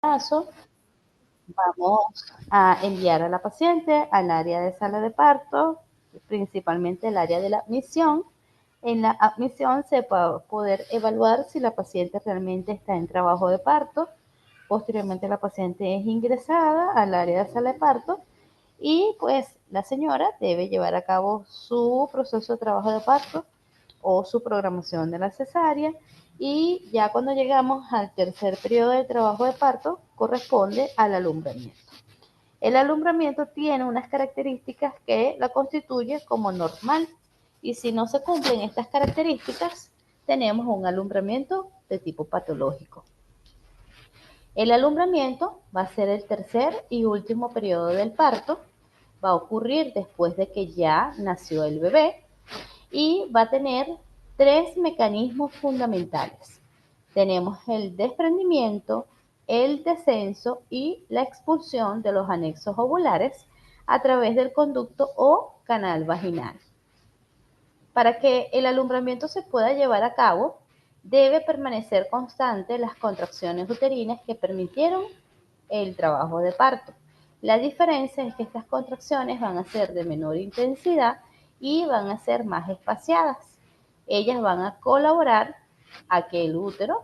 caso, vamos a enviar a la paciente al área de sala de parto, principalmente el área de la admisión. En la admisión se va a poder evaluar si la paciente realmente está en trabajo de parto. Posteriormente la paciente es ingresada al área de sala de parto y pues la señora debe llevar a cabo su proceso de trabajo de parto o su programación de la cesárea, y ya cuando llegamos al tercer periodo de trabajo de parto corresponde al alumbramiento. El alumbramiento tiene unas características que la constituye como normal, y si no se cumplen estas características tenemos un alumbramiento de tipo patológico. El alumbramiento va a ser el tercer y último periodo del parto, va a ocurrir después de que ya nació el bebé y va a tener tres mecanismos fundamentales. Tenemos el desprendimiento, el descenso y la expulsión de los anexos ovulares a través del conducto o canal vaginal. Para que el alumbramiento se pueda llevar a cabo, debe permanecer constante las contracciones uterinas que permitieron el trabajo de parto. La diferencia es que estas contracciones van a ser de menor intensidad y van a ser más espaciadas. Ellas van a colaborar a que el útero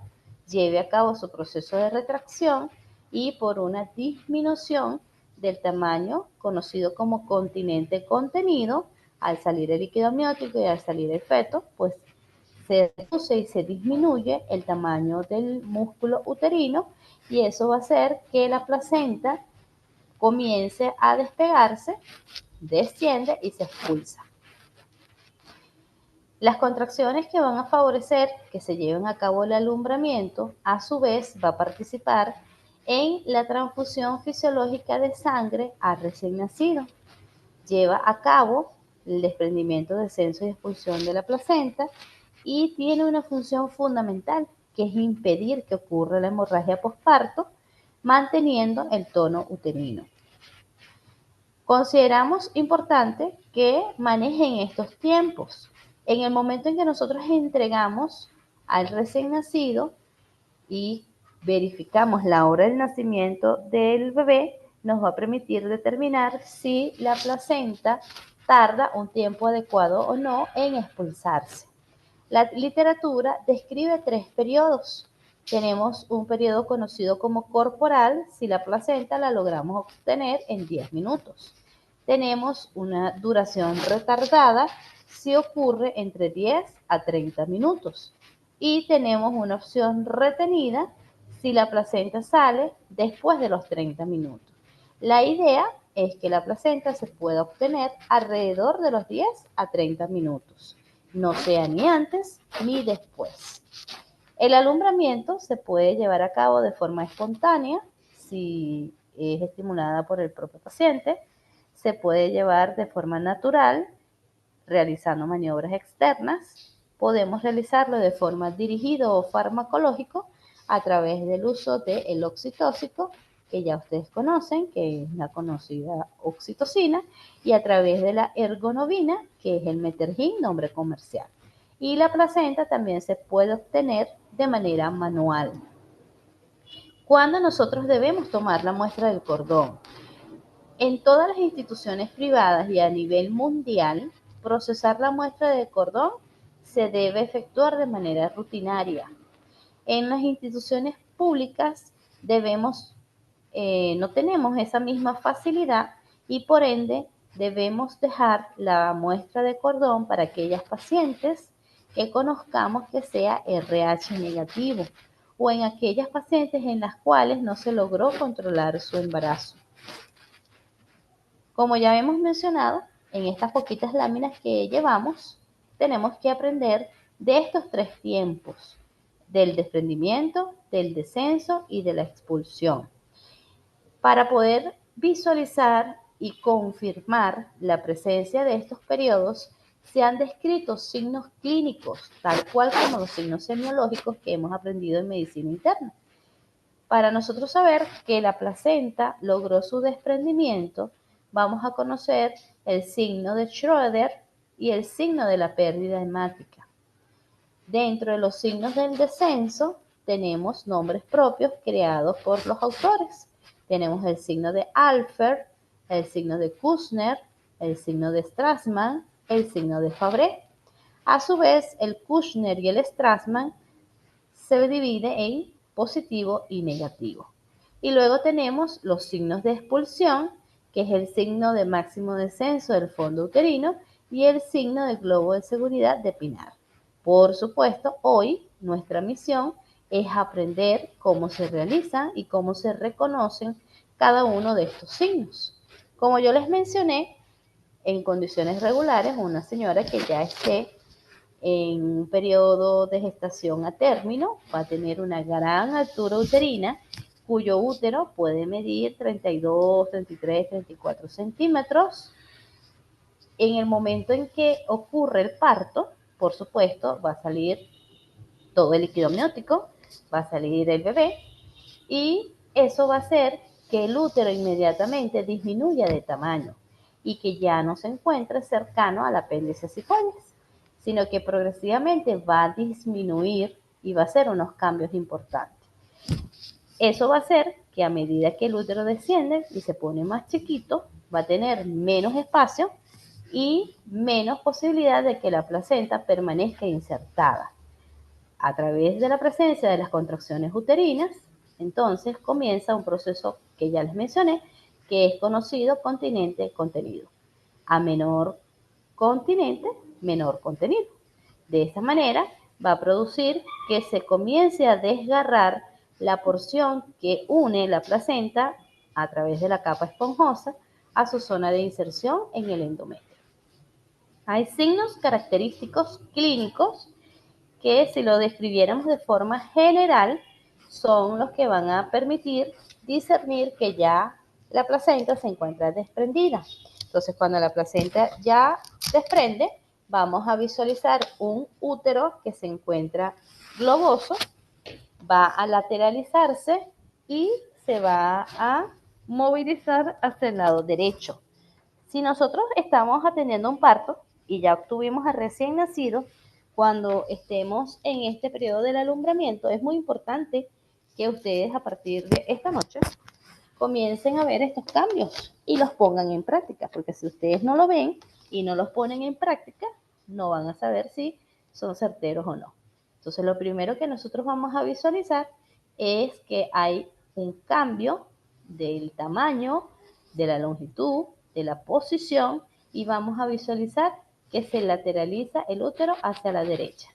lleve a cabo su proceso de retracción y por una disminución del tamaño conocido como continente contenido, al salir el líquido amniótico y al salir el feto, pues se reduce y se disminuye el tamaño del músculo uterino, y eso va a hacer que la placenta comience a despegarse, desciende y se expulsa. Las contracciones que van a favorecer que se lleven a cabo el alumbramiento, a su vez va a participar en la transfusión fisiológica de sangre al recién nacido. Lleva a cabo el desprendimiento, descenso y expulsión de la placenta, y tiene una función fundamental, que es impedir que ocurra la hemorragia posparto, manteniendo el tono uterino. Consideramos importante que manejen estos tiempos. En el momento en que nosotros entregamos al recién nacido y verificamos la hora del nacimiento del bebé, nos va a permitir determinar si la placenta tarda un tiempo adecuado o no en expulsarse. La literatura describe 3 periodos. Tenemos un periodo conocido como corporal, si la placenta la logramos obtener en 10 minutos. Tenemos una duración retardada, si ocurre entre 10 a 30 minutos. Y tenemos una opción retenida, si la placenta sale después de los 30 minutos. La idea es que la placenta se pueda obtener alrededor de los 10 a 30 minutos. No sea ni antes ni después. El alumbramiento se puede llevar a cabo de forma espontánea, si es estimulada por el propio paciente. Se puede llevar de forma natural, realizando maniobras externas. Podemos realizarlo de forma dirigida o farmacológico a través del uso del oxitóxico, que ya ustedes conocen, que es la conocida oxitocina, y a través de la ergonovina, que es el Metergin, nombre comercial. Y la placenta también se puede obtener de manera manual. ¿Cuándo nosotros debemos tomar la muestra del cordón? En todas las instituciones privadas y a nivel mundial, procesar la muestra de cordón se debe efectuar de manera rutinaria. En las instituciones públicas no tenemos esa misma facilidad, y por ende debemos dejar la muestra de cordón para aquellas pacientes que conozcamos que sea RH negativo, o en aquellas pacientes en las cuales no se logró controlar su embarazo. Como ya hemos mencionado, en estas poquitas láminas que llevamos, tenemos que aprender de estos 3 tiempos: del desprendimiento, del descenso y de la expulsión. Para poder visualizar y confirmar la presencia de estos periodos, se han descrito signos clínicos, tal cual como los signos semiológicos que hemos aprendido en medicina interna. Para nosotros saber que la placenta logró su desprendimiento, vamos a conocer el signo de Schroeder y el signo de la pérdida hemática. Dentro de los signos del descenso, tenemos nombres propios creados por los autores. Tenemos el signo de Alford, el signo de Kushner, el signo de Strassmann, el signo de Fabre. A su vez, el Kushner y el Strassmann se divide en positivo y negativo. Y luego tenemos los signos de expulsión, que es el signo de máximo descenso del fondo uterino y el signo del globo de seguridad de Pinar. Por supuesto, hoy nuestra misión es aprender cómo se realizan y cómo se reconocen cada uno de estos signos. Como yo les mencioné, en condiciones regulares, una señora que ya esté en un periodo de gestación a término va a tener una gran altura uterina, cuyo útero puede medir 32, 33, 34 centímetros. En el momento en que ocurre el parto, por supuesto, va a salir todo el líquido amniótico, va a salir el bebé y eso va a hacer que el útero inmediatamente disminuya de tamaño y que ya no se encuentre cercano al apéndice cifoides, sino que progresivamente va a disminuir y va a hacer unos cambios importantes. Eso va a hacer que a medida que el útero desciende y se pone más chiquito, va a tener menos espacio y menos posibilidad de que la placenta permanezca insertada. A través de la presencia de las contracciones uterinas, entonces comienza un proceso que ya les mencioné, que es conocido continente-contenido. A menor continente, menor contenido. De esta manera va a producir que se comience a desgarrar la porción que une la placenta a través de la capa esponjosa a su zona de inserción en el endometrio. Hay signos característicos clínicos que, si lo describiéramos de forma general, son los que van a permitir discernir que ya la placenta se encuentra desprendida. Entonces, cuando la placenta ya desprende, vamos a visualizar un útero que se encuentra globoso, va a lateralizarse y se va a movilizar hacia el lado derecho. Si nosotros estamos atendiendo un parto y ya obtuvimos al recién nacido, cuando estemos en este periodo del alumbramiento, es muy importante que ustedes a partir de esta noche comiencen a ver estos cambios y los pongan en práctica, porque si ustedes no lo ven y no los ponen en práctica, no van a saber si son certeros o no. Entonces, lo primero que nosotros vamos a visualizar es que hay un cambio del tamaño, de la longitud, de la posición y vamos a visualizar que se lateraliza el útero hacia la derecha.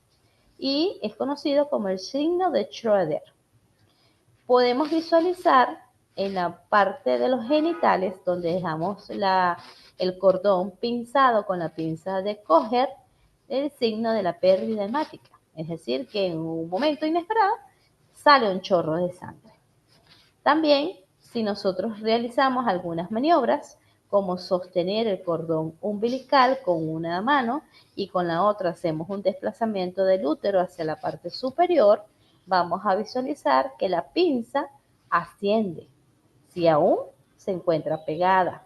Y es conocido como el signo de Schroeder. Podemos visualizar en la parte de los genitales, donde dejamos el cordón pinzado con la pinza de coger, el signo de la pérdida hemática. Es decir, que en un momento inesperado sale un chorro de sangre. También, si nosotros realizamos algunas maniobras, como sostener el cordón umbilical con una mano y con la otra hacemos un desplazamiento del útero hacia la parte superior, vamos a visualizar que la pinza asciende, si aún se encuentra pegada.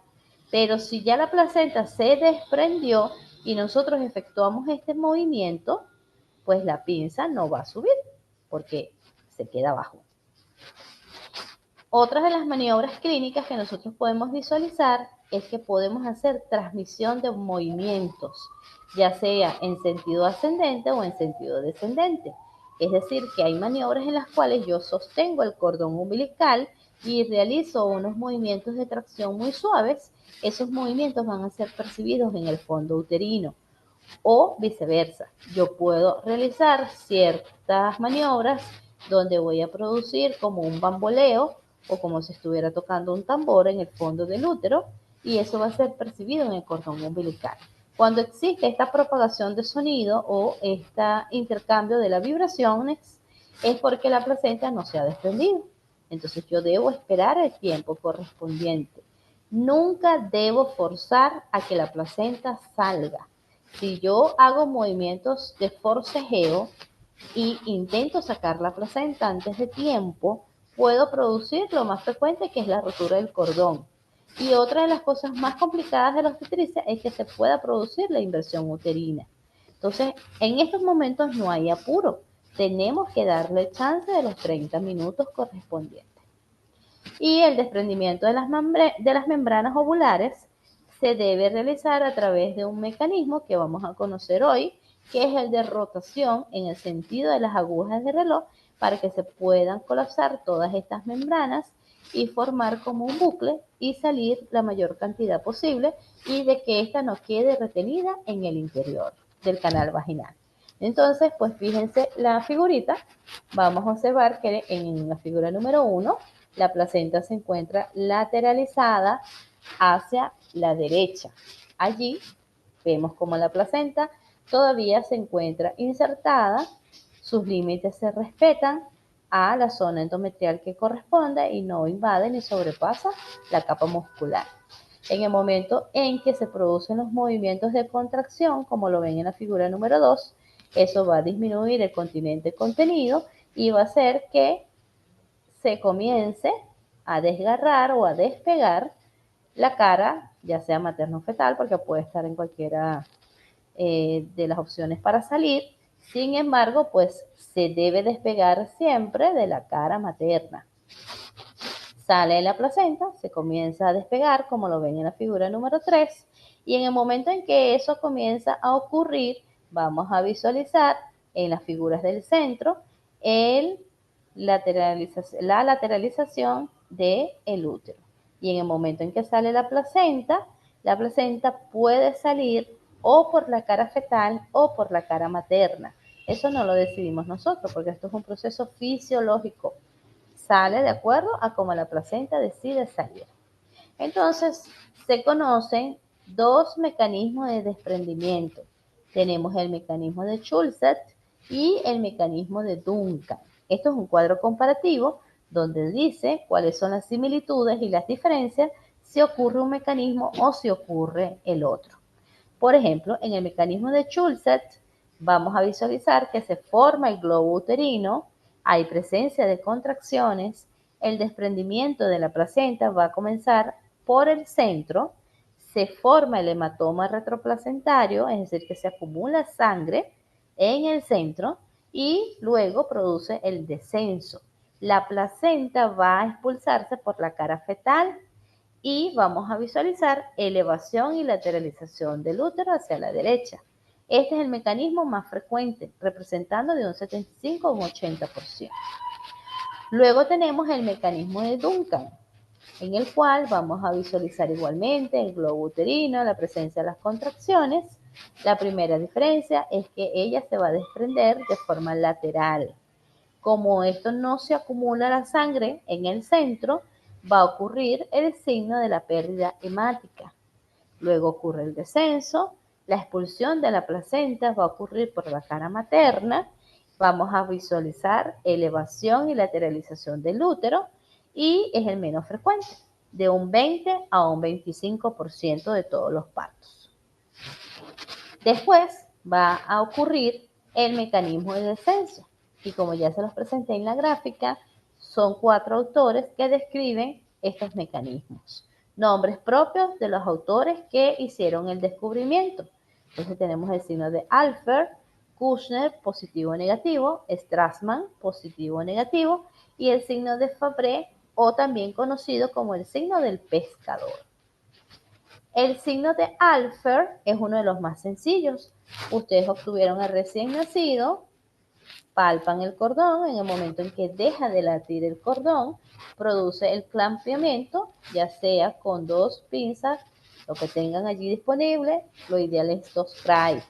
Pero si ya la placenta se desprendió y nosotros efectuamos este movimiento, pues la pinza no va a subir porque se queda abajo. Otras de las maniobras clínicas que nosotros podemos visualizar es que podemos hacer transmisión de movimientos, ya sea en sentido ascendente o en sentido descendente. Es decir, que hay maniobras en las cuales yo sostengo el cordón umbilical y realizo unos movimientos de tracción muy suaves. Esos movimientos van a ser percibidos en el fondo uterino. O viceversa, yo puedo realizar ciertas maniobras donde voy a producir como un bamboleo o como si estuviera tocando un tambor en el fondo del útero y eso va a ser percibido en el cordón umbilical. Cuando existe esta propagación de sonido o este intercambio de las vibraciones es porque la placenta no se ha desprendido. Entonces yo debo esperar el tiempo correspondiente. Nunca debo forzar a que la placenta salga. Si yo hago movimientos de forcejeo y intento sacar la placenta antes de tiempo, puedo producir lo más frecuente, que es la rotura del cordón. Y otra de las cosas más complicadas de la obstetricia es que se pueda producir la inversión uterina. Entonces, en estos momentos no hay apuro. tenemos que darle chance de los 30 minutos correspondientes. Y el desprendimiento de las membranas ovulares se debe realizar a través de un mecanismo que vamos a conocer hoy, que es el de rotación en el sentido de las agujas de reloj, para que se puedan colapsar todas estas membranas y formar como un bucle y salir la mayor cantidad posible, y de que ésta no quede retenida en el interior del canal vaginal. Entonces, pues fíjense la figurita. Vamos a observar que en la figura número 1, la placenta se encuentra lateralizada hacia la derecha. Allí vemos como la placenta todavía se encuentra insertada, sus límites se respetan a la zona endometrial que corresponde y no invade ni sobrepasa la capa muscular. En el momento en que se producen los movimientos de contracción, como lo ven en la figura número 2, eso va a disminuir el continente contenido y va a hacer que se comience a desgarrar o a despegar la cara, ya sea materno-fetal, porque puede estar en cualquiera de las opciones para salir. Sin embargo, pues se debe despegar siempre de la cara materna. Sale la placenta, se comienza a despegar, como lo ven en la figura número 3, y en el momento en que eso comienza a ocurrir, vamos a visualizar en las figuras del centro la lateralización del útero. Y en el momento en que sale la placenta puede salir o por la cara fetal o por la cara materna. Eso no lo decidimos nosotros, porque esto es un proceso fisiológico. Sale de acuerdo a cómo la placenta decide salir. Entonces, se conocen dos mecanismos de desprendimiento. Tenemos el mecanismo de Schultz y el mecanismo de Duncan. Esto es un cuadro comparativo donde dice cuáles son las similitudes y las diferencias si ocurre un mecanismo o si ocurre el otro. Por ejemplo, en el mecanismo de Schultz vamos a visualizar que se forma el globo uterino, hay presencia de contracciones, el desprendimiento de la placenta va a comenzar por el centro, se forma el hematoma retroplacentario, es decir, que se acumula sangre en el centro y luego produce el descenso. La placenta va a expulsarse por la cara fetal y vamos a visualizar elevación y lateralización del útero hacia la derecha. Este es el mecanismo más frecuente, representando de un 75 a un 80%. Luego tenemos el mecanismo de Duncan, en el cual vamos a visualizar igualmente el globo uterino, la presencia de las contracciones. La primera diferencia es que ella se va a desprender de forma lateral. Como esto no se acumula la sangre en el centro, va a ocurrir el signo de la pérdida hemática. Luego ocurre el descenso, la expulsión de la placenta va a ocurrir por la cara materna, vamos a visualizar elevación y lateralización del útero y es el menos frecuente, de un 20 a un 25% de todos los partos. Después va a ocurrir el mecanismo de descenso y como ya se los presenté en la gráfica, son 4 autores que describen estos mecanismos. Nombres propios de los autores que hicieron el descubrimiento. Entonces tenemos el signo de Alpher, Kushner, positivo o negativo, Strassman, positivo o negativo, y el signo de Fabry, o también conocido como el signo del pescador. El signo de Alpher es uno de los más sencillos. Ustedes obtuvieron al recién nacido, palpan el cordón, en el momento en que deja de latir el cordón, produce el clampiamiento, ya sea con 2 pinzas, lo que tengan allí disponible, lo ideal es 2 cray,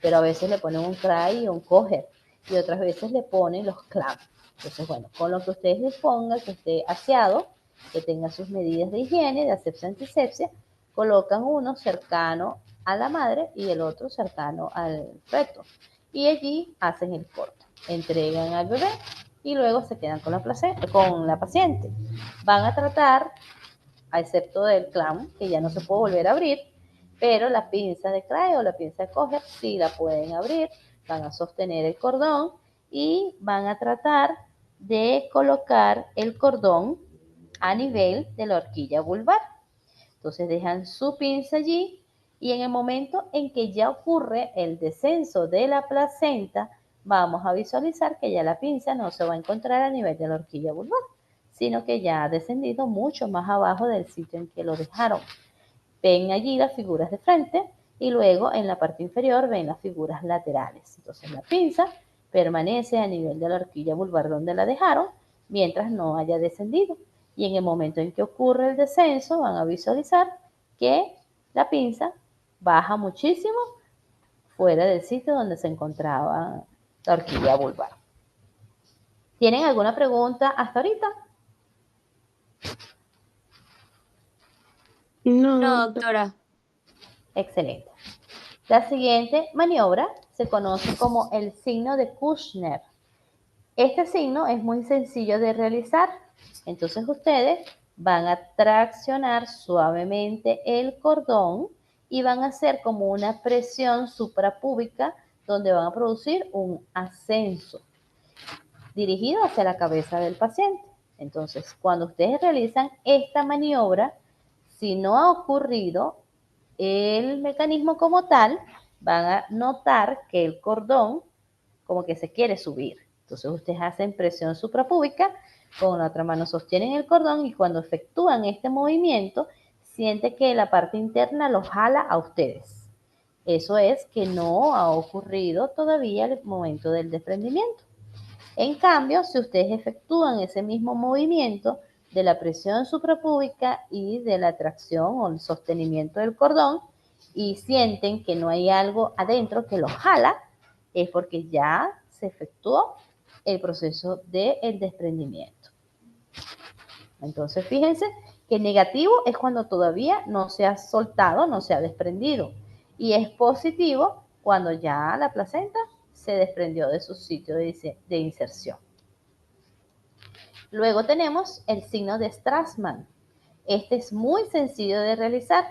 pero a veces le ponen un cray y un coger, y otras veces le ponen los clamps. Entonces, bueno, con lo que ustedes les pongan, que esté aseado, que tenga sus medidas de higiene, de asepsia, antisepsia, colocan uno cercano a la madre y el otro cercano al feto. Y allí hacen el corte, entregan al bebé y luego se quedan con la paciente. Van a tratar, a excepto del clamp, que ya no se puede volver a abrir, pero la pinza de cray o la pinza de coger sí la pueden abrir, van a sostener el cordón y van a tratar de colocar el cordón a nivel de la horquilla vulvar. Entonces dejan su pinza allí y en el momento en que ya ocurre el descenso de la placenta, vamos a visualizar que ya la pinza no se va a encontrar a nivel de la horquilla vulvar, sino que ya ha descendido mucho más abajo del sitio en que lo dejaron. Ven allí las figuras de frente y luego en la parte inferior ven las figuras laterales. Entonces la pinza permanece a nivel de la horquilla vulvar donde la dejaron mientras no haya descendido. Y en el momento en que ocurre el descenso van a visualizar que la pinza baja muchísimo fuera del sitio donde se encontraba la horquilla vulvar. ¿Tienen alguna pregunta hasta ahorita? No, doctora. Excelente. La siguiente maniobra se conoce como el signo de Kushner. Este signo es muy sencillo de realizar. Entonces ustedes van a traccionar suavemente el cordón y van a hacer como una presión suprapúbica donde van a producir un ascenso dirigido hacia la cabeza del paciente. Entonces, cuando ustedes realizan esta maniobra, si no ha ocurrido el mecanismo como tal, van a notar que el cordón como que se quiere subir. Entonces ustedes hacen presión suprapúbica, con la otra mano sostienen el cordón y cuando efectúan este movimiento, siente que la parte interna los jala a ustedes. Eso es que no ha ocurrido todavía el momento del desprendimiento. En cambio, si ustedes efectúan ese mismo movimiento de la presión suprapúbica y de la tracción o el sostenimiento del cordón y sienten que no hay algo adentro que los jala, es porque ya se efectuó el proceso del desprendimiento. Entonces, fíjense que negativo es cuando todavía no se ha soltado, no se ha desprendido. Y es positivo cuando ya la placenta se desprendió de su sitio de inserción. Luego tenemos el signo de Strassmann. Este es muy sencillo de realizar.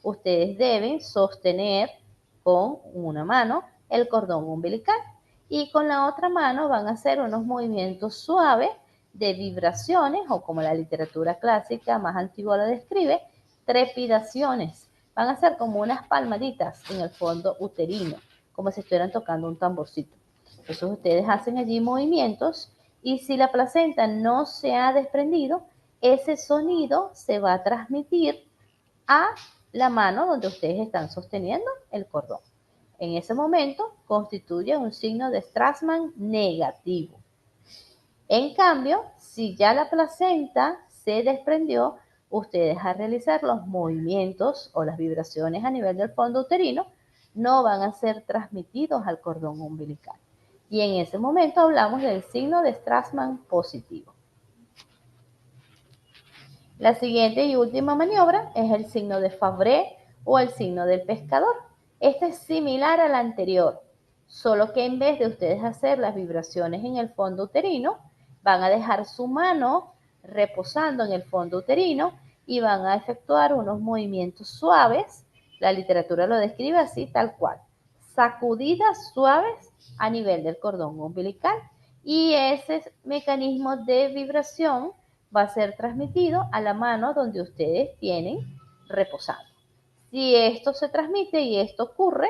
Ustedes deben sostener con una mano el cordón umbilical y con la otra mano van a hacer unos movimientos suaves de vibraciones o como la literatura clásica más antigua lo describe, trepidaciones. Van a ser como unas palmaditas en el fondo uterino, como si estuvieran tocando un tamborcito. Entonces ustedes hacen allí movimientos y si la placenta no se ha desprendido, ese sonido se va a transmitir a la mano donde ustedes están sosteniendo el cordón. En ese momento constituye un signo de Strassmann negativo. En cambio, si ya la placenta se desprendió, ustedes al realizar los movimientos o las vibraciones a nivel del fondo uterino no van a ser transmitidos al cordón umbilical. Y en ese momento hablamos del signo de Strassmann positivo. La siguiente y última maniobra es el signo de Favre o el signo del pescador. Este es similar al anterior, solo que en vez de ustedes hacer las vibraciones en el fondo uterino, van a dejar su mano reposando en el fondo uterino y van a efectuar unos movimientos suaves. La literatura lo describe así, tal cual. Sacudidas suaves a nivel del cordón umbilical. Y ese mecanismo de vibración va a ser transmitido a la mano donde ustedes tienen reposando. Si esto se transmite y esto ocurre,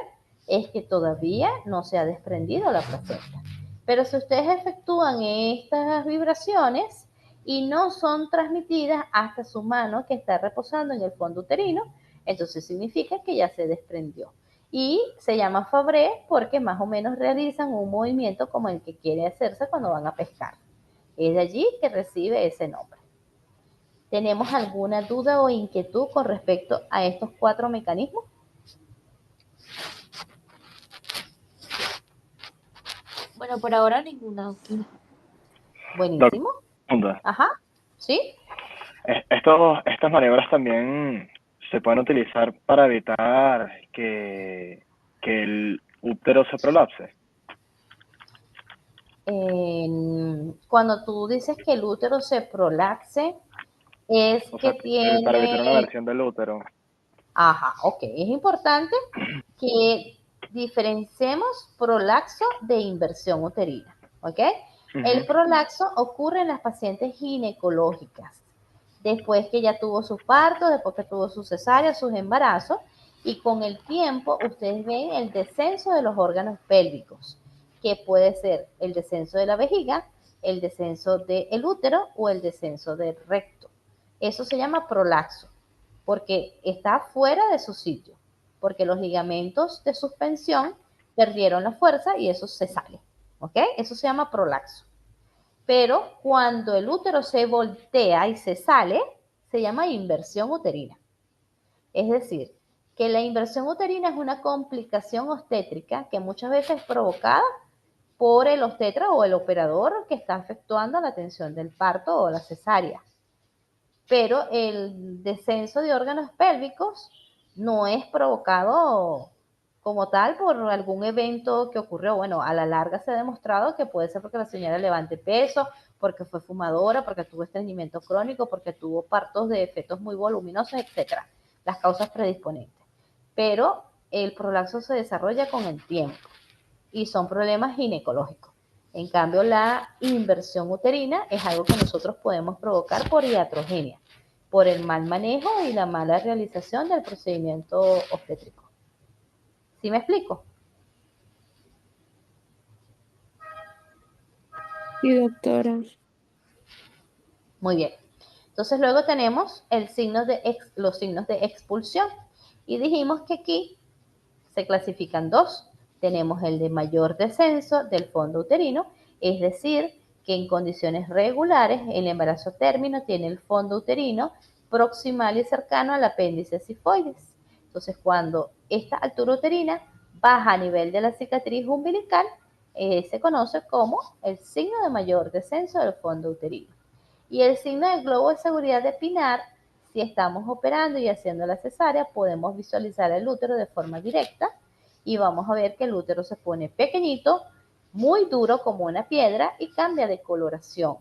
es que todavía no se ha desprendido la placenta. Pero si ustedes efectúan estas vibraciones y no son transmitidas hasta su mano que está reposando en el fondo uterino, entonces significa que ya se desprendió. Y se llama Favre porque más o menos realizan un movimiento como el que quiere hacerse cuando van a pescar. Es de allí que recibe ese nombre. ¿Tenemos alguna duda o inquietud con respecto a estos 4 mecanismos? Bueno, por ahora ninguna, doctora. Buenísimo. Ajá, ¿sí? Estas maniobras también se pueden utilizar para evitar que el útero se prolapse. Cuando tú dices que el útero se prolapse, es O que sea, para evitar una tiene... versión del útero. Ajá, ok. Es importante que diferenciemos prolaxo de inversión uterina, ¿ok? El prolaxo ocurre en las pacientes ginecológicas, después que ya tuvo su parto, después que tuvo su cesárea, sus embarazos, y con el tiempo ustedes ven el descenso de los órganos pélvicos. que puede ser el descenso de la vejiga, el descenso del útero o el descenso del recto. Eso se llama prolaxo, porque está fuera de su sitio, porque los ligamentos de suspensión perdieron la fuerza y eso se sale, ¿ok? Eso se llama prolaxo. Pero cuando el útero se voltea y se sale, se llama inversión uterina. Es decir, que la inversión uterina es una complicación obstétrica que muchas veces es provocada por el obstetra o el operador que está efectuando la atención del parto o la cesárea. Pero el descenso de órganos pélvicos no es provocado como tal por algún evento que ocurrió. Bueno, a la larga se ha demostrado que puede ser porque la señora levante peso, porque fue fumadora, porque tuvo estreñimiento crónico, porque tuvo partos de fetos muy voluminosos, etcétera. Las causas predisponentes. Pero el prolapso se desarrolla con el tiempo y son problemas ginecológicos. En cambio, la inversión uterina es algo que nosotros podemos provocar por iatrogenia, por el mal manejo y la mala realización del procedimiento obstétrico. ¿Sí me explico? Sí, doctora. Muy bien. Entonces luego tenemos los signos de expulsión y dijimos que aquí se clasifican dos. Tenemos el de mayor descenso del fondo uterino, es decir, que en condiciones regulares el embarazo término tiene el fondo uterino proximal y cercano al apéndice cifoides. Entonces, cuando esta altura uterina baja a nivel de la cicatriz umbilical, se conoce como el signo de mayor descenso del fondo uterino. Y el signo del globo de seguridad de Pinar, si estamos operando y haciendo la cesárea, podemos visualizar el útero de forma directa y vamos a ver que el útero se pone pequeñito, muy duro como una piedra y cambia de coloración.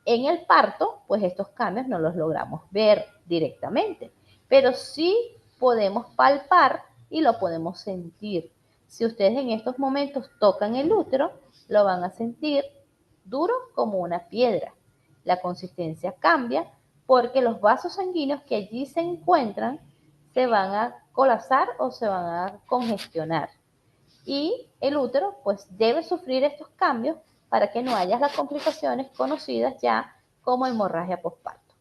En el parto, pues estos cambios no los logramos ver directamente, pero sí podemos palpar y lo podemos sentir. Si ustedes en estos momentos tocan el útero, lo van a sentir duro como una piedra. La consistencia cambia porque los vasos sanguíneos que allí se encuentran se van a colapsar o se van a congestionar. Y el útero pues debe sufrir estos cambios para que no haya las complicaciones conocidas ya como hemorragia postparto.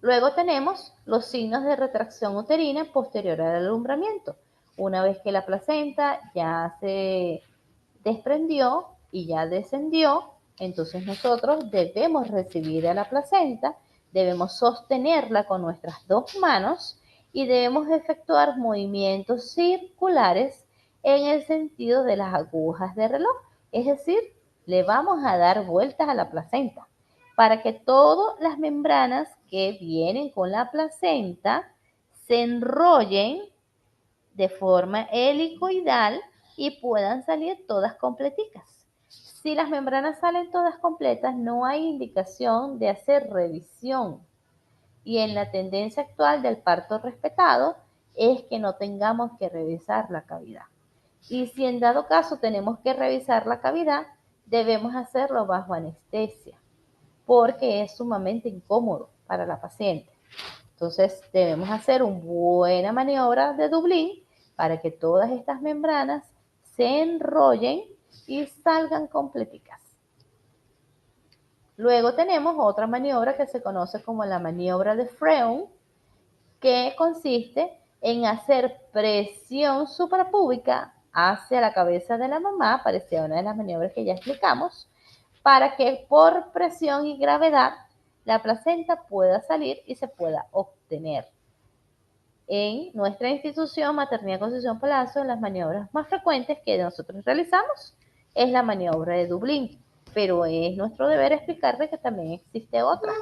Luego tenemos los signos de retracción uterina posterior al alumbramiento. Una vez que la placenta ya se desprendió y ya descendió, entonces nosotros debemos recibir a la placenta, debemos sostenerla con nuestras dos manos y debemos efectuar movimientos circulares en el sentido de las agujas de reloj. Es decir, le vamos a dar vueltas a la placenta para que todas las membranas que vienen con la placenta se enrollen de forma helicoidal y puedan salir todas completicas. Si las membranas salen todas completas, no hay indicación de hacer revisión. Y en la tendencia actual del parto respetado es que no tengamos que revisar la cavidad. Y si en dado caso tenemos que revisar la cavidad, debemos hacerlo bajo anestesia, porque es sumamente incómodo para la paciente. Entonces debemos hacer una buena maniobra de Dublín para que todas estas membranas se enrollen y salgan completicas. Luego tenemos otra maniobra que se conoce como la maniobra de Freund, que consiste en hacer presión suprapúbica hacia la cabeza de la mamá, parecía una de las maniobras que ya explicamos, para que por presión y gravedad la placenta pueda salir y se pueda obtener. En nuestra institución Maternidad Concepción Palacio, las maniobras más frecuentes que nosotros realizamos es la maniobra de Dublín, pero es nuestro deber explicarle que también existe otra,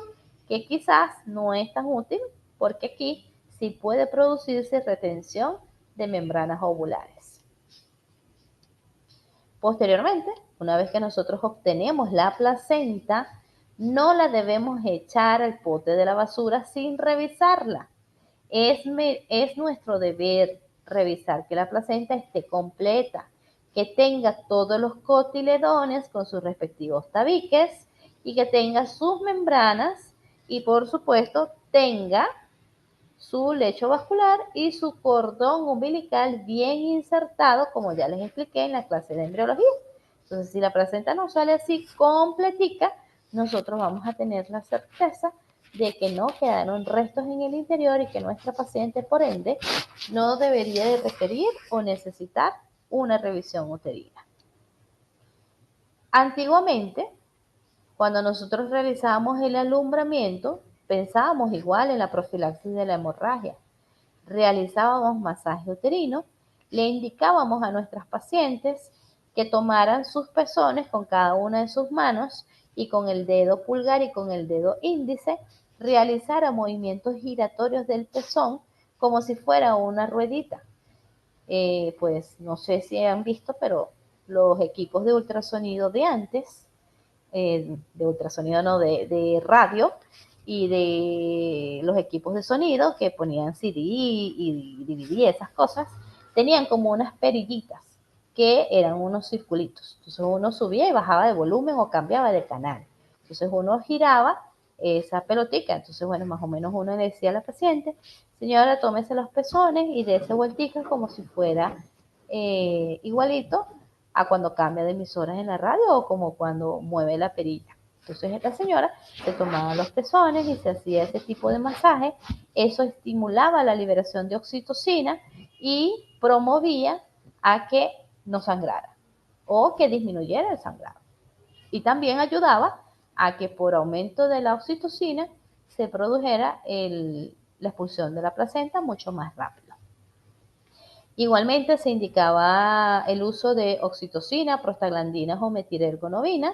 que quizás no es tan útil, porque aquí sí puede producirse retención de membranas ovulares. Posteriormente, una vez que nosotros obtenemos la placenta, no la debemos echar al pote de la basura sin revisarla. Es nuestro deber revisar que la placenta esté completa, que tenga todos los cotiledones con sus respectivos tabiques y que tenga sus membranas y por supuesto tenga su lecho vascular y su cordón umbilical bien insertado, como ya les expliqué en la clase de embriología. Entonces, si la placenta nos sale así completica, nosotros vamos a tener la certeza de que no quedaron restos en el interior y que nuestra paciente, por ende, no debería de requerir o necesitar una revisión uterina. Antiguamente, cuando nosotros realizábamos el alumbramiento, pensábamos igual en la profilaxis de la hemorragia. Realizábamos masaje uterino, le indicábamos a nuestras pacientes que tomaran sus pezones con cada una de sus manos y con el dedo pulgar y con el dedo índice realizara movimientos giratorios del pezón como si fuera una ruedita. Pues no sé si han visto, pero los equipos de ultrasonido de antes, de ultrasonido no, de radio, y de los equipos de sonido que ponían CD y DVD y esas cosas, tenían como unas perillitas que eran unos circulitos. Entonces uno subía y bajaba de volumen o cambiaba de canal. Entonces uno giraba esa pelotica. Entonces, bueno, más o menos uno le decía a la paciente, señora, tómese los pezones y dése vuelticas como si fuera igualito a cuando cambia de emisoras en la radio o como cuando mueve la perilla. Entonces esta señora se tomaba los pezones y se hacía ese tipo de masaje. Eso estimulaba la liberación de oxitocina y promovía a que no sangrara o que disminuyera el sangrado. Y también ayudaba a que por aumento de la oxitocina se produjera la expulsión de la placenta mucho más rápido. Igualmente se indicaba el uso de oxitocina, prostaglandinas o metilergonovina.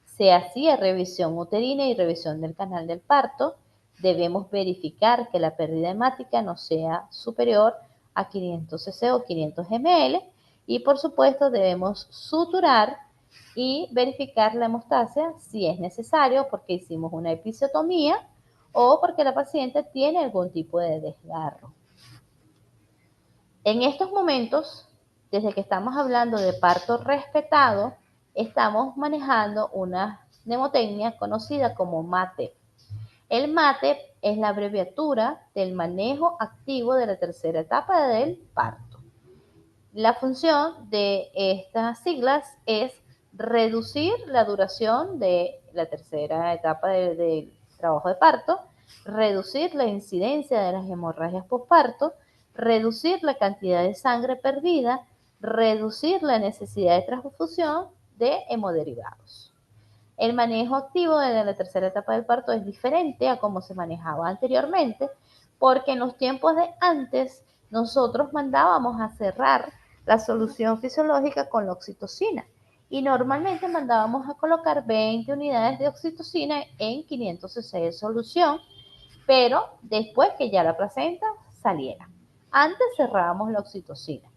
Se hacía revisión uterina y revisión del canal del parto. Debemos verificar que la pérdida hemática no sea superior a 500 cc o 500 ml. Y por supuesto debemos suturar y verificar la hemostasia si es necesario porque hicimos una episiotomía o porque la paciente tiene algún tipo de desgarro. En estos momentos, desde que estamos hablando de parto respetado, estamos manejando una mnemotecnia conocida como MATE. El MATE es la abreviatura del manejo activo de la tercera etapa del parto. La función de estas siglas es reducir la duración de la tercera etapa del trabajo de parto, reducir la incidencia de las hemorragias postparto, reducir la cantidad de sangre perdida, reducir la necesidad de transfusión de hemoderivados. El manejo activo de la tercera etapa del parto es diferente a cómo se manejaba anteriormente, porque en los tiempos de antes nosotros mandábamos a cerrar la solución fisiológica con la oxitocina y normalmente mandábamos a colocar 20 unidades de oxitocina en 500 cc de solución, pero después que ya la placenta saliera. Antes cerrábamos la oxitocina.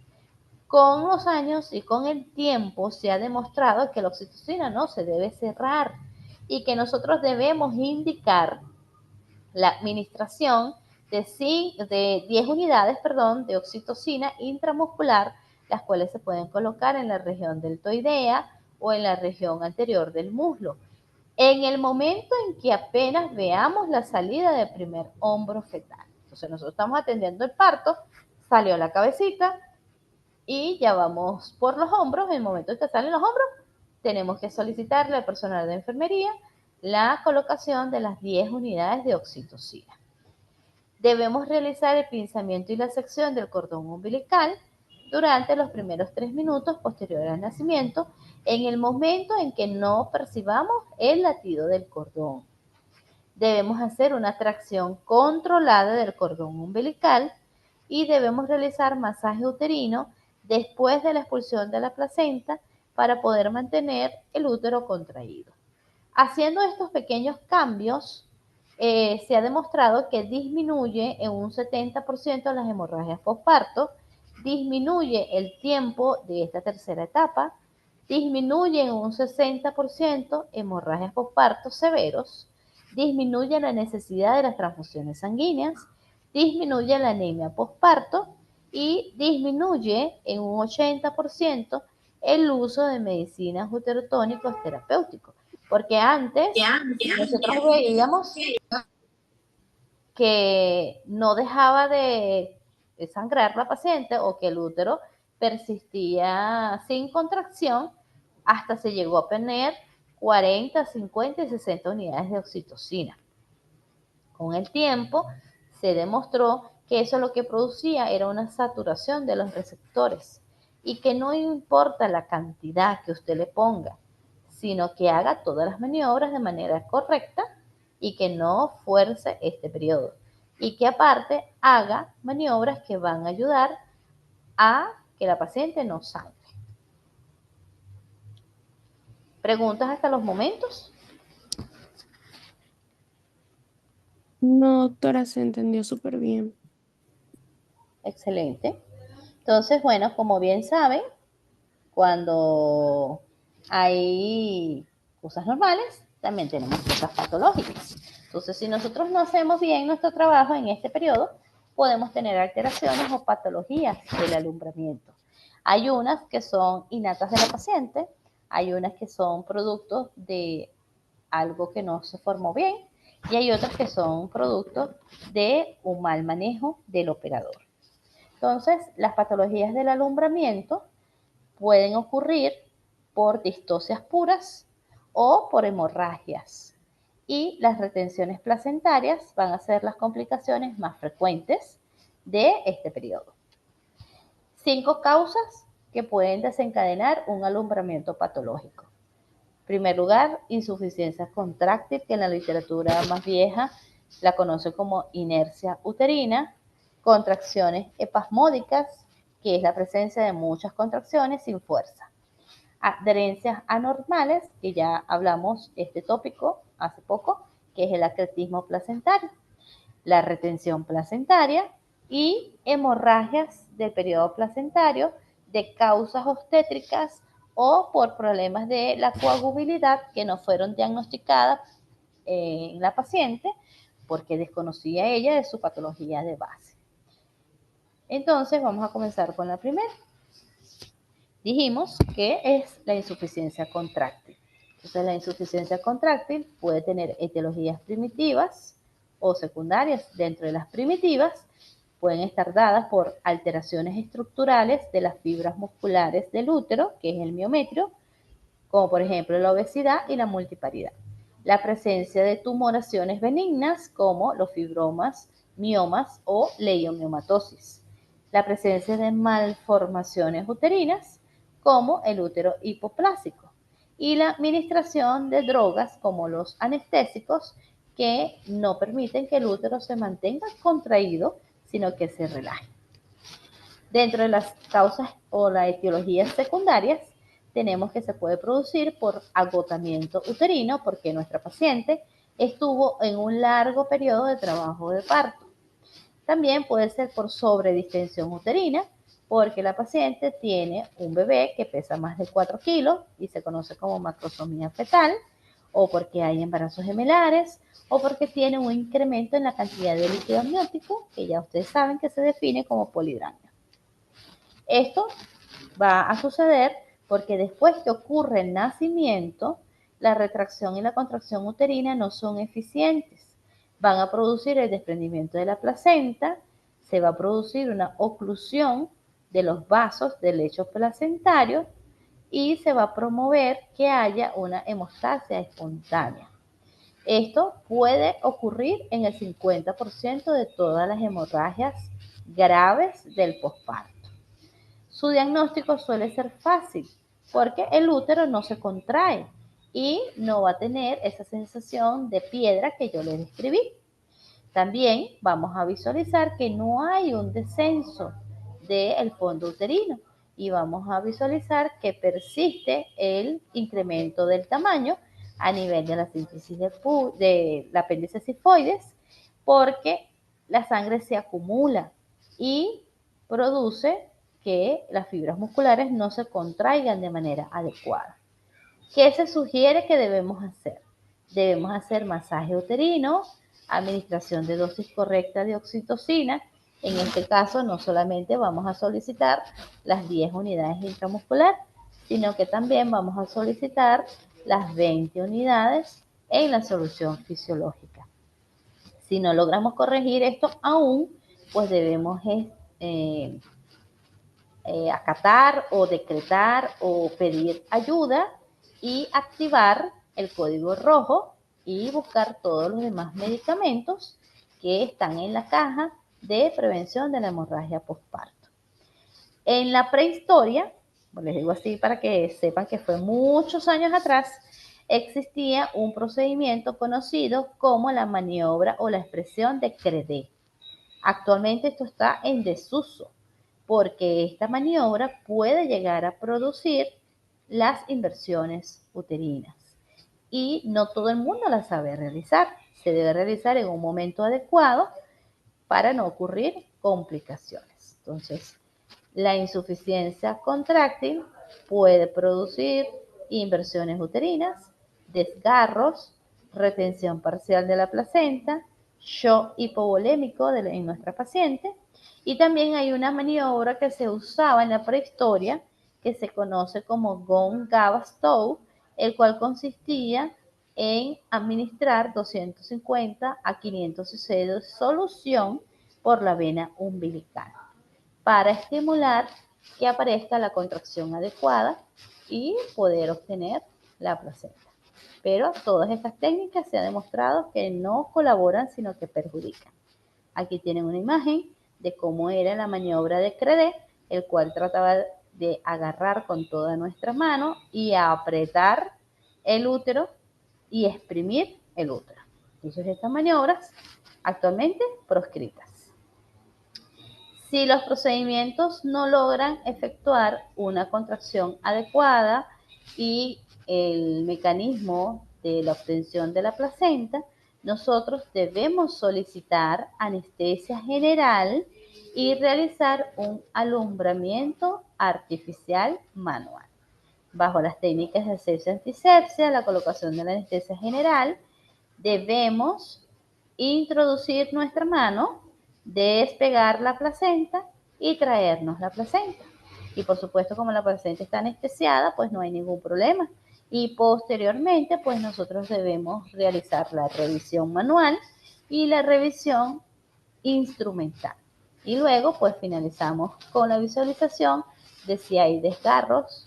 Con los años y con el tiempo se ha demostrado que la oxitocina no se debe cerrar y que nosotros debemos indicar la administración de 10 unidades de oxitocina intramuscular, las cuales se pueden colocar en la región deltoidea o en la región anterior del muslo. En el momento en que apenas veamos la salida del primer hombro fetal. Entonces nosotros estamos atendiendo el parto, salió la cabecita, y ya vamos por los hombros. En el momento en que salen los hombros, tenemos que solicitarle al personal de enfermería la colocación de las 10 unidades de oxitocina. Debemos realizar el pinzamiento y la sección del cordón umbilical durante los primeros 3 minutos posterior al nacimiento, en el momento en que no percibamos el latido del cordón. Debemos hacer una tracción controlada del cordón umbilical y debemos realizar masaje uterino después de la expulsión de la placenta para poder mantener el útero contraído. Haciendo estos pequeños cambios, se ha demostrado que disminuye en un 70% las hemorragias postparto, disminuye el tiempo de esta tercera etapa, disminuye en un 60% hemorragias postparto severos, disminuye la necesidad de las transfusiones sanguíneas, disminuye la anemia postparto y disminuye en un 80% el uso de medicinas uterotónicos terapéuticos. Porque antes nosotros veíamos que no dejaba de sangrar la paciente o que el útero persistía sin contracción hasta se llegó a tener 40, 50 y 60 unidades de oxitocina. Con el tiempo se demostró que eso lo que producía era una saturación de los receptores y que no importa la cantidad que usted le ponga, sino que haga todas las maniobras de manera correcta y que no fuerce este periodo. Y que aparte haga maniobras que van a ayudar a que la paciente no sangre. ¿Preguntas hasta los momentos? No, doctora, se entendió súper bien. Excelente. Entonces, bueno, como bien saben, cuando hay cosas normales, también tenemos cosas patológicas. Entonces, si nosotros no hacemos bien nuestro trabajo en este periodo, podemos tener alteraciones o patologías del alumbramiento. Hay unas que son innatas de la paciente, hay unas que son productos de algo que no se formó bien y hay otras que son productos de un mal manejo del operador. Entonces, las patologías del alumbramiento pueden ocurrir por distocias puras o por hemorragias. Y las retenciones placentarias van a ser las complicaciones más frecuentes de este periodo. 5 causas que pueden desencadenar un alumbramiento patológico. En primer lugar, insuficiencia contráctil, que en la literatura más vieja la conoce como inercia uterina, contracciones espasmódicas, que es la presencia de muchas contracciones sin fuerza. Adherencias anormales, que ya hablamos este tópico hace poco, que es el acretismo placentario, la retención placentaria y hemorragias del periodo placentario de causas obstétricas o por problemas de la coagulabilidad que no fueron diagnosticadas en la paciente porque desconocía ella de su patología de base. Entonces vamos a comenzar con la primera. Dijimos que es la insuficiencia contráctil. Entonces la insuficiencia contráctil puede tener etiologías primitivas o secundarias. Dentro de las primitivas pueden estar dadas por alteraciones estructurales de las fibras musculares del útero, que es el miometrio, como por ejemplo la obesidad y la multiparidad. La presencia de tumoraciones benignas como los fibromas, miomas o leiomiomatosis. La presencia de malformaciones uterinas como el útero hipoplásico. Y la administración de drogas como los anestésicos que no permiten que el útero se mantenga contraído, sino que se relaje. Dentro de las causas o las etiologías secundarias, tenemos que se puede producir por agotamiento uterino, porque nuestra paciente estuvo en un largo periodo de trabajo de parto. También puede ser por sobredistensión uterina, porque la paciente tiene un bebé que pesa más de 4 kilos y se conoce como macrosomía fetal, o porque hay embarazos gemelares, o porque tiene un incremento en la cantidad de líquido amniótico, que ya ustedes saben que se define como polidramia. Esto va a suceder porque después que ocurre el nacimiento, la retracción y la contracción uterina no son eficientes. Van a producir el desprendimiento de la placenta, se va a producir una oclusión de los vasos del lecho placentario y se va a promover que haya una hemostasia espontánea. Esto puede ocurrir en el 50% de todas las hemorragias graves del posparto. Su diagnóstico suele ser fácil porque el útero no se contrae y no va a tener esa sensación de piedra que yo les describí. También vamos a visualizar que no hay un descenso del fondo uterino y vamos a visualizar que persiste el incremento del tamaño a nivel de la síntesis de la apéndice cifoides porque la sangre se acumula y produce que las fibras musculares no se contraigan de manera adecuada. ¿Qué se sugiere que debemos hacer? Debemos hacer masaje uterino, administración de dosis correcta de oxitocina. En este caso, no solamente vamos a solicitar las 10 unidades intramuscular, sino que también vamos a solicitar las 20 unidades en la solución fisiológica. Si no logramos corregir esto aún, pues debemos acatar o decretar o pedir ayuda y activar el código rojo y buscar todos los demás medicamentos que están en la caja de prevención de la hemorragia postparto. En la prehistoria, les digo así para que sepan que fue muchos años atrás, existía un procedimiento conocido como la maniobra o la expresión de Credé. Actualmente esto está en desuso, porque esta maniobra puede llegar a producir las inversiones uterinas y no todo el mundo la sabe realizar. Se debe realizar en un momento adecuado para no ocurrir complicaciones. Entonces, la insuficiencia contráctil puede producir inversiones uterinas, desgarros, retención parcial de la placenta, shock hipovolémico en nuestra paciente. Y también hay una maniobra que se usaba en la prehistoria que se conoce como Gone-Gava-Stow, el cual consistía en administrar 250 a 500 cc de solución por la vena umbilical para estimular que aparezca la contracción adecuada y poder obtener la placenta. Pero todas estas técnicas se ha demostrado que no colaboran, sino que perjudican. Aquí tienen una imagen de cómo era la maniobra de Credé, el cual trataba de agarrar con toda nuestra mano y apretar el útero y exprimir el útero. Entonces estas maniobras actualmente proscritas. Si los procedimientos no logran efectuar una contracción adecuada y el mecanismo de la obtención de la placenta, nosotros debemos solicitar anestesia general y realizar un alumbramiento artificial manual. Bajo las técnicas de asepsia-antisepsia, la colocación de la anestesia general, debemos introducir nuestra mano, despegar la placenta y traernos la placenta. Y por supuesto, como la placenta está anestesiada, pues no hay ningún problema. Y posteriormente, pues nosotros debemos realizar la revisión manual y la revisión instrumental. Y luego, pues finalizamos con la visualización de si hay desgarros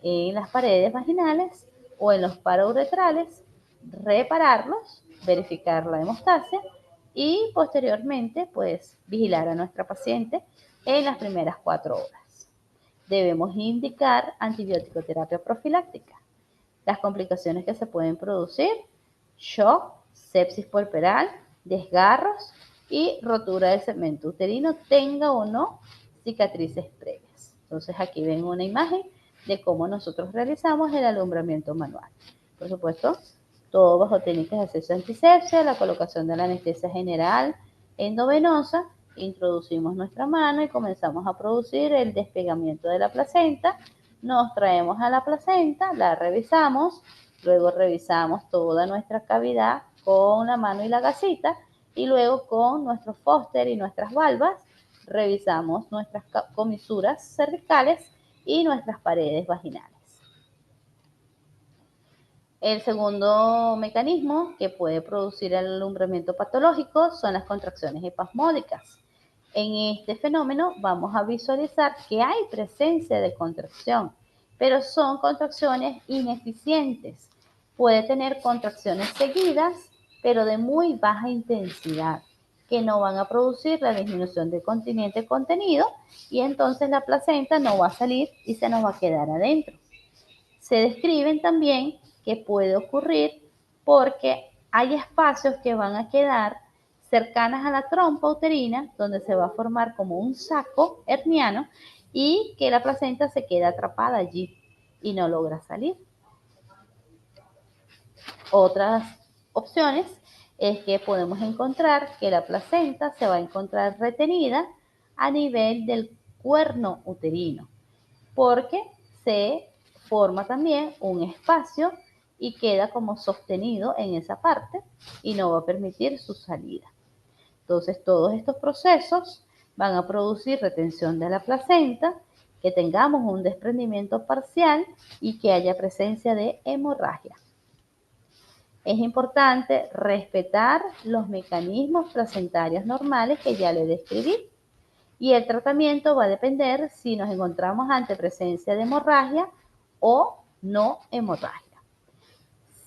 en las paredes vaginales o en los parouretrales, repararlos, verificar la hemostasia y posteriormente, pues, vigilar a nuestra paciente en las primeras 4 horas. Debemos indicar antibiótico-terapia profiláctica. Las complicaciones que se pueden producir: shock, sepsis puerperal, desgarros y rotura del segmento uterino, tenga o no cicatrices previas. Entonces aquí ven una imagen de cómo nosotros realizamos el alumbramiento manual. Por supuesto, todo bajo técnicas de asepsia-antisepsia, la colocación de la anestesia general endovenosa, introducimos nuestra mano y comenzamos a producir el despegamiento de la placenta. Nos traemos a la placenta, la revisamos, luego revisamos toda nuestra cavidad con la mano y la gasita y luego con nuestro Foster y nuestras valvas revisamos nuestras comisuras cervicales y nuestras paredes vaginales. El segundo mecanismo que puede producir el alumbramiento patológico son las contracciones espasmódicas. En este fenómeno vamos a visualizar que hay presencia de contracción, pero son contracciones ineficientes. Puede tener contracciones seguidas, pero de muy baja intensidad, que no van a producir la disminución de continente contenido y entonces la placenta no va a salir y se nos va a quedar adentro. Se describen también que puede ocurrir porque hay espacios que van a quedar cercanas a la trompa uterina, donde se va a formar como un saco herniano y que la placenta se queda atrapada allí y no logra salir. Otras opciones es que podemos encontrar que la placenta se va a encontrar retenida a nivel del cuerno uterino, porque se forma también un espacio y queda como sostenido en esa parte y no va a permitir su salida. Entonces, todos estos procesos van a producir retención de la placenta, que tengamos un desprendimiento parcial y que haya presencia de hemorragia. es importante respetar los mecanismos placentarios normales que ya le describí. Y el tratamiento va a depender si nos encontramos ante presencia de hemorragia o no hemorragia.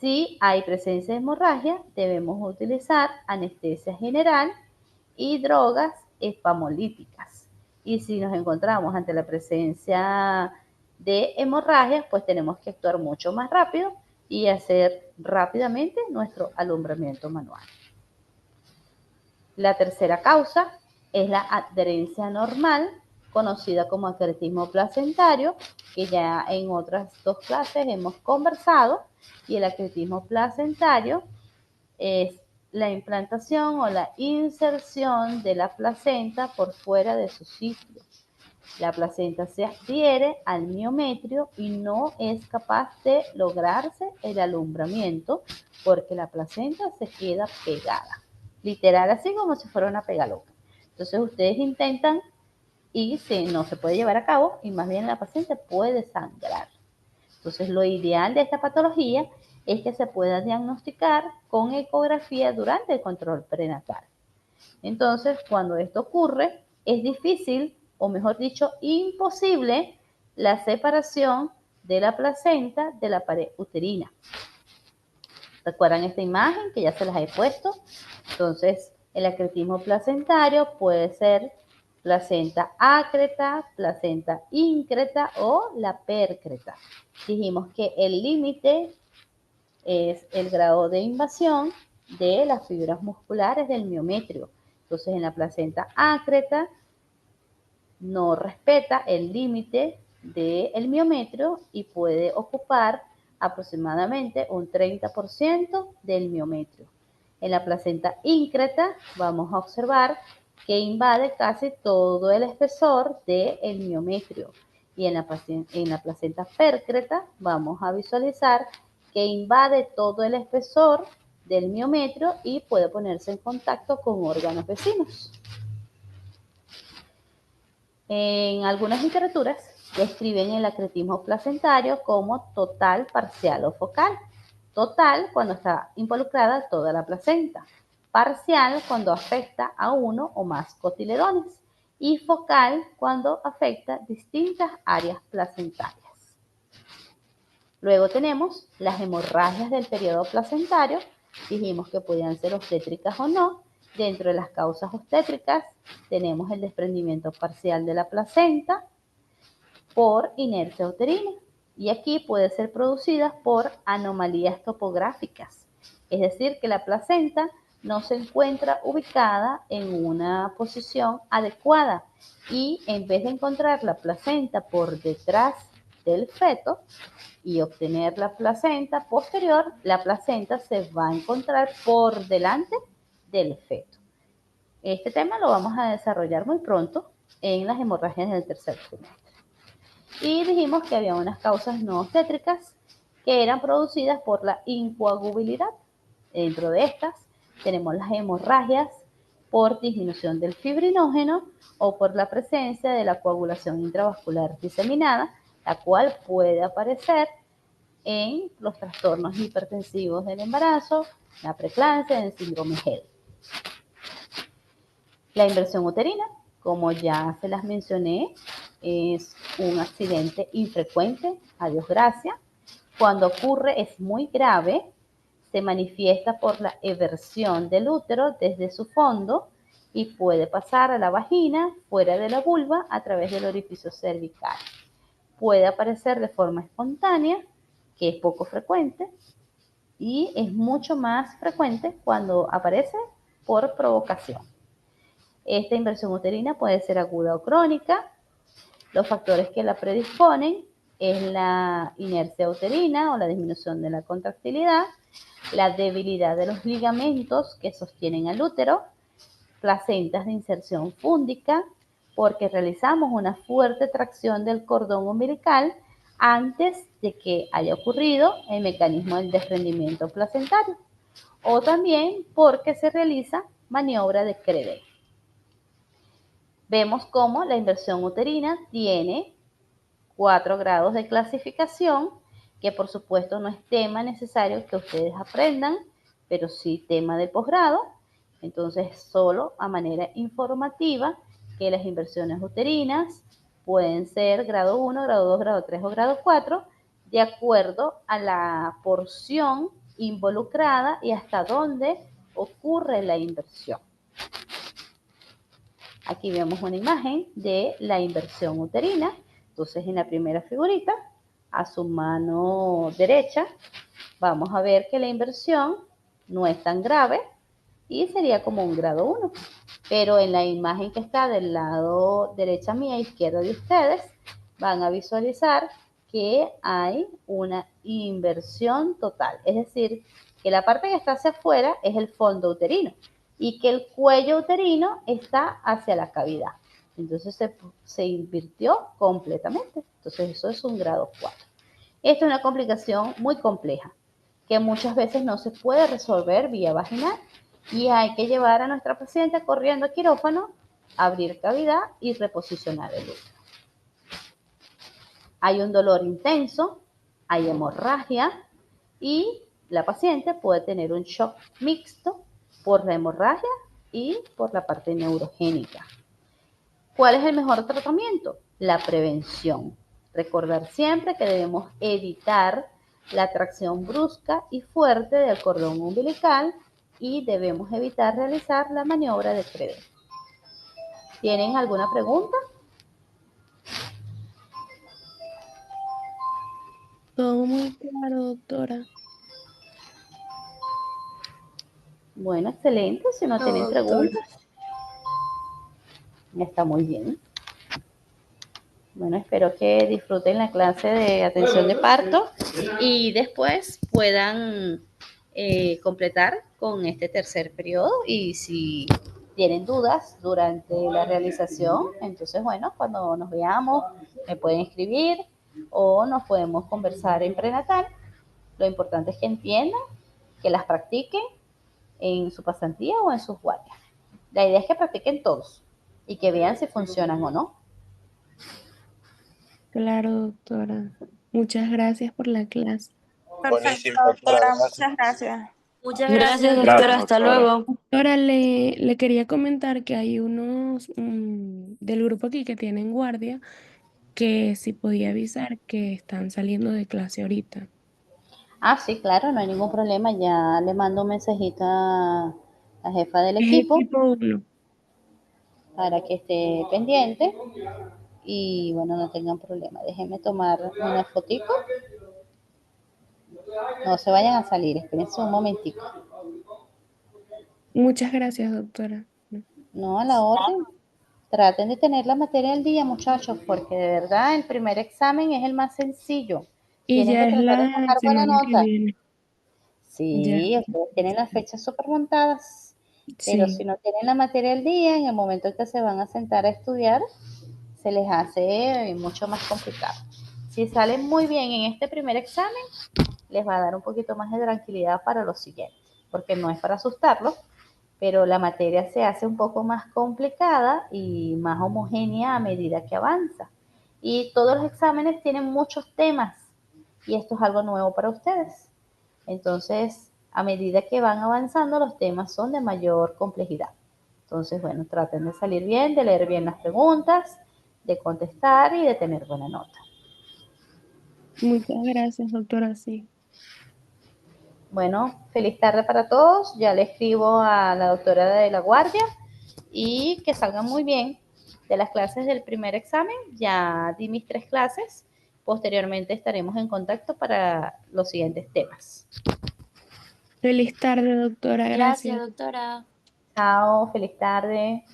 Si hay presencia de hemorragia, debemos utilizar anestesia general y drogas espamolíticas. Y si nos encontramos ante la presencia de hemorragia, pues tenemos que actuar mucho más rápido y hacer rápidamente nuestro alumbramiento manual. La tercera causa es la adherencia normal, conocida como acretismo placentario, que ya en otras 2 clases hemos conversado, y el acretismo placentario es la implantación o la inserción de la placenta por fuera de su sitio. La placenta se adhiere al miometrio y no es capaz de lograrse el alumbramiento porque la placenta se queda pegada. Literal, así como si fuera una pega loca. Entonces ustedes intentan y no se puede llevar a cabo y más bien la paciente puede sangrar. Entonces lo ideal de esta patología es que se pueda diagnosticar con ecografía durante el control prenatal. Entonces, cuando esto ocurre, es difícil, o mejor dicho, imposible, la separación de la placenta de la pared uterina. ¿Recuerdan esta imagen que ya se las he puesto? Entonces, el acretismo placentario puede ser placenta acreta, placenta increta o la percreta. Dijimos que el límite es el grado de invasión de las fibras musculares del miometrio. Entonces, en la placenta acreta no respeta el límite del miometrio y puede ocupar aproximadamente un 30% del miometrio. En la placenta increta vamos a observar que invade casi todo el espesor del miometrio. Y en la placenta percreta vamos a visualizar que invade todo el espesor del miometrio y puede ponerse en contacto con órganos vecinos. En algunas literaturas describen el acretismo placentario como total, parcial o focal. Total cuando está involucrada toda la placenta. Parcial cuando afecta a uno o más cotiledones. Y focal cuando afecta distintas áreas placentarias. Luego tenemos las hemorragias del periodo placentario. Dijimos que podían ser obstétricas o no. Dentro de las causas obstétricas tenemos el desprendimiento parcial de la placenta por inercia uterina. Y aquí puede ser producida por anomalías topográficas. Es decir, que la placenta no se encuentra ubicada en una posición adecuada. Y en vez de encontrar la placenta por detrás del feto y obtener la placenta posterior, la placenta se va a encontrar por delante del feto. Este tema lo vamos a desarrollar muy pronto en las hemorragias del tercer trimestre. Y dijimos que había unas causas no obstétricas que eran producidas por la incoagulabilidad. Dentro de estas tenemos las hemorragias por disminución del fibrinógeno o por la presencia de la coagulación intravascular diseminada, la cual puede aparecer en los trastornos hipertensivos del embarazo, la preeclampsia, el síndrome HELLP. La inversión uterina, como ya se las mencioné, es un accidente infrecuente, a Dios gracias. Cuando ocurre es muy grave, se manifiesta por la eversión del útero desde su fondo y puede pasar a la vagina, fuera de la vulva, a través del orificio cervical. Puede aparecer de forma espontánea, que es poco frecuente, y es mucho más frecuente cuando aparece por provocación. Esta inversión uterina puede ser aguda o crónica. Los factores que la predisponen es la inercia uterina o la disminución de la contractilidad, la debilidad de los ligamentos que sostienen al útero, placentas de inserción fúndica, porque realizamos una fuerte tracción del cordón umbilical antes de que haya ocurrido el mecanismo del desprendimiento placentario, o también porque se realiza maniobra de Credé. Vemos cómo la inversión uterina tiene 4 grados de clasificación, que por supuesto no es tema necesario que ustedes aprendan, pero sí tema de posgrado. Entonces, solo a manera informativa que las inversiones uterinas pueden ser grado 1, grado 2, grado 3 o grado 4, de acuerdo a la porción involucrada y hasta dónde ocurre la inversión. Aquí vemos una imagen de la inversión uterina. Entonces, en la primera figurita, a su mano derecha, vamos a ver que la inversión no es tan grave y sería como un grado 1. Pero en la imagen que está del lado derecha mía, izquierda de ustedes, van a visualizar que hay una inversión total. Es decir, que la parte que está hacia afuera es el fondo uterino y que el cuello uterino está hacia la cavidad. Entonces se invirtió completamente. Entonces eso es un grado 4. Esta es una complicación muy compleja que muchas veces no se puede resolver vía vaginal y hay que llevar a nuestra paciente corriendo al quirófano, abrir cavidad y reposicionar el útero. Hay un dolor intenso, hay hemorragia y la paciente puede tener un shock mixto por la hemorragia y por la parte neurogénica. ¿Cuál es el mejor tratamiento? La prevención. Recordar siempre que debemos evitar la tracción brusca y fuerte del cordón umbilical y debemos evitar realizar la maniobra de Credé. ¿Tienen alguna pregunta? Todo muy claro, doctora. Bueno, excelente. Si no tienen Doctora. preguntas, está muy bien. Bueno, espero que disfruten la clase de atención de parto y después puedan completar con este tercer periodo. Y si tienen dudas durante la realización, entonces, bueno, cuando nos veamos, me pueden escribir o nos podemos conversar en prenatal. Lo importante es que entiendan, que las practiquen en su pasantía o en sus guardias. La idea es que practiquen todos y que vean si funcionan o no. Claro, doctora. Muchas gracias por la clase. Perfecto, Buenísimo, doctora, gracias. muchas gracias. Muchas Gracias, gracias, Gracias, doctora. Hasta doctora. luego. Doctora, le quería comentar que hay unos del grupo aquí que tienen guardia, que si podía avisar que están saliendo de clase ahorita. Ah, sí, claro, no hay ningún problema. Ya le mando un mensajito a la jefa del Es el equipo tipo 1. para que esté pendiente y bueno, no tengan problema. Déjenme tomar una fotico. No se vayan a salir, espérense un momentico. Muchas gracias, doctora. No, a la orden. Traten de tener la materia al día, muchachos, porque de verdad el primer examen es el más sencillo. Y Tienen ya que es tratar de la sacar buena semana que nota. viene. Ya. Sí, ustedes tienen las fechas súper montadas, pero si Sí. no tienen la materia al día, en el momento en que se van a sentar a estudiar, se les hace mucho más complicado. Si salen muy bien en este primer examen, les va a dar un poquito más de tranquilidad para los siguientes, porque no es para asustarlos, pero la materia se hace un poco más complicada y más homogénea a medida que avanza. Y todos los exámenes tienen muchos temas y esto es algo nuevo para ustedes. Entonces, a medida que van avanzando, los temas son de mayor complejidad. Entonces, bueno, traten de salir bien, de leer bien las preguntas, de contestar y de tener buena nota. Muchas gracias, doctora. Sí. Bueno, feliz tarde para todos. Ya le escribo a la doctora de la guardia y que salgan muy bien de las clases del primer examen. Ya di mis 3 clases. Posteriormente estaremos en contacto para los siguientes temas. Feliz tarde, doctora. Gracias, Gracias. doctora. Chao, feliz tarde.